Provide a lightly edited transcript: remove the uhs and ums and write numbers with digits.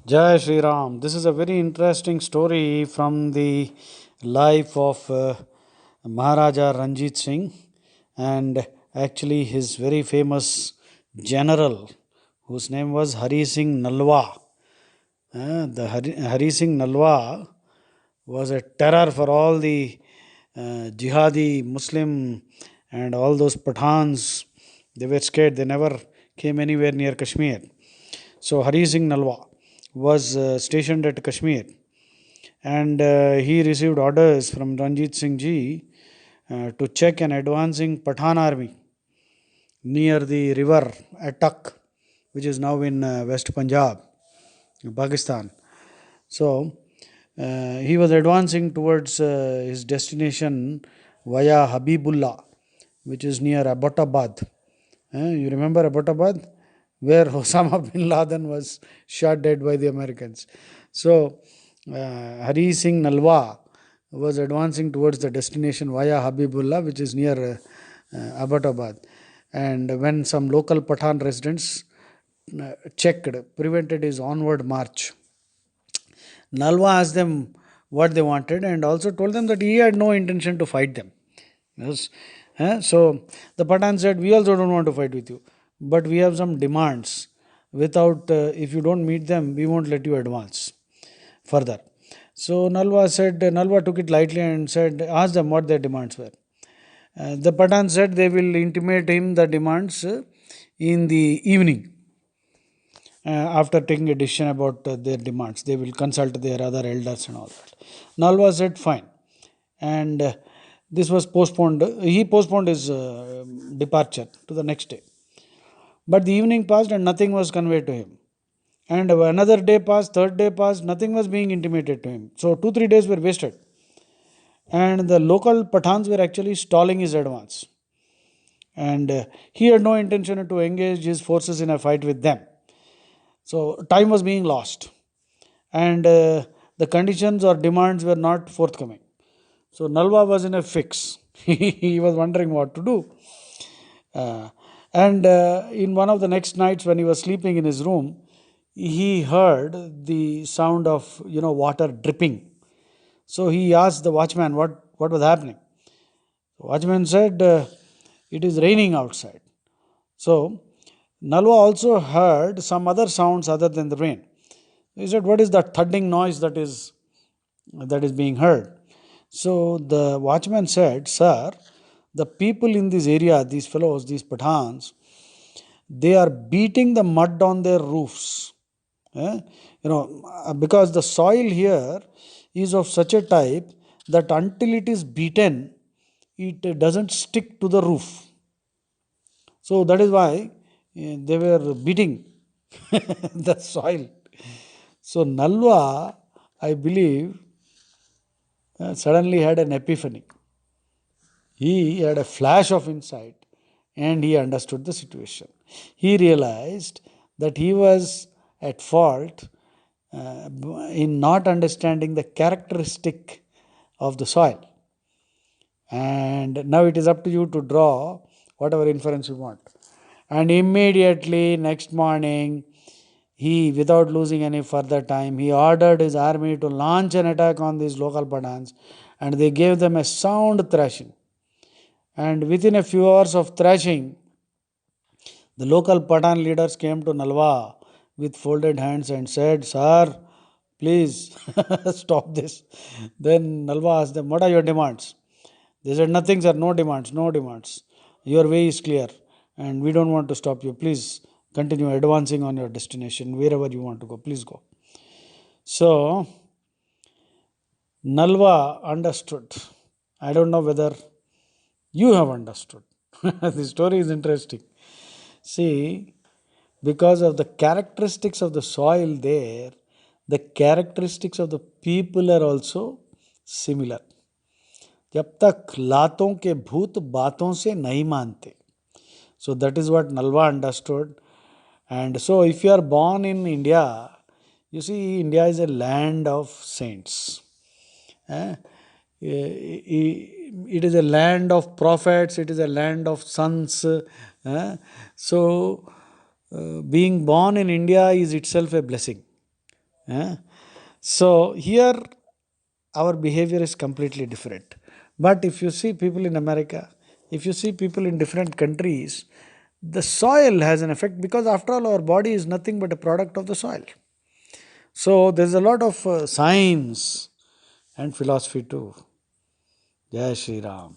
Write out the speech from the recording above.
Jai Shri Ram. This is a very interesting story from the life of Maharaja Ranjit Singh and actually his very famous general whose name was Hari Singh Nalwa. Hari Singh Nalwa was a terror for all the jihadi Muslim and all those Pathans. They were scared. They never came anywhere near Kashmir. So Hari Singh Nalwa was stationed at Kashmir, and he received orders from Ranjit Singh ji to check an advancing Pathan army near the river Attak, which is now in West Punjab, Pakistan. So he was advancing towards his destination via Habibullah, which is near Abbottabad. You remember Abbottabad, where Osama bin Laden was shot dead by the Americans. So Hari Singh Nalwa was advancing towards the destination via Habibullah, which is near Abbottabad. And when some local Pathan residents prevented his onward march, Nalwa asked them what they wanted and also told them that he had no intention to fight them. Yes. So the Pathan said, we also don't want to fight with you, but we have some demands. If you don't meet them, we won't let you advance further. So Nalwa took it lightly and said, ask them what their demands were. The Pathan said they will intimate him the demands in the evening. After taking a decision about their demands, they will consult their other elders and all that. Nalwa said, fine. And this was postponed. He postponed his departure to the next day. But the evening passed and nothing was conveyed to him. And another day passed, third day passed, nothing was being intimated to him. So 2-3 days were wasted. And the local Pathans were actually stalling his advance. And he had no intention to engage his forces in a fight with them. So time was being lost. And the conditions or demands were not forthcoming. So Nalwa was in a fix. He was wondering what to do. And in one of the next nights when he was sleeping in his room, he heard the sound of water dripping. So he asked the watchman what was happening. The watchman said, it is raining outside. So Nalwa also heard some other sounds other than the rain. He said, what is that thudding noise that is being heard? So the watchman said, sir, the people in this area, these fellows, these Pathans, they are beating the mud on their roofs. Because the soil here is of such a type that until it is beaten, it doesn't stick to the roof. So that is why they were beating the soil. So Nalwa, I believe, suddenly had an epiphany. He had a flash of insight and he understood the situation. He realized that he was at fault in not understanding the characteristic of the soil. And now it is up to you to draw whatever inference you want. And immediately next morning, he, without losing any further time, he ordered his army to launch an attack on these local Pathans, and they gave them a sound thrashing. And within a few hours of thrashing, the local Pathan leaders came to Nalwa with folded hands and said, sir, please stop this. Then Nalwa asked them, what are your demands? They said, nothing, sir, no demands, no demands. Your way is clear and we don't want to stop you. Please continue advancing on your destination, wherever you want to go. Please go. So, Nalwa understood. I don't know whether you have understood. The story is interesting. See, because of the characteristics of the soil there, the characteristics of the people are also similar. जब तक लातों के भूत बातों से नहीं मानते. So that is what Nalwa understood. And so if you are born in India, you see, India is a land of saints. It is a land of prophets, it is a land of sons. So being born in India is itself a blessing. Eh? So here our behavior is completely different. But if you see people in America, if you see people in different countries, the soil has an effect because after all our body is nothing but a product of the soil. So there's a lot of science and philosophy too. Jai Shri Ram.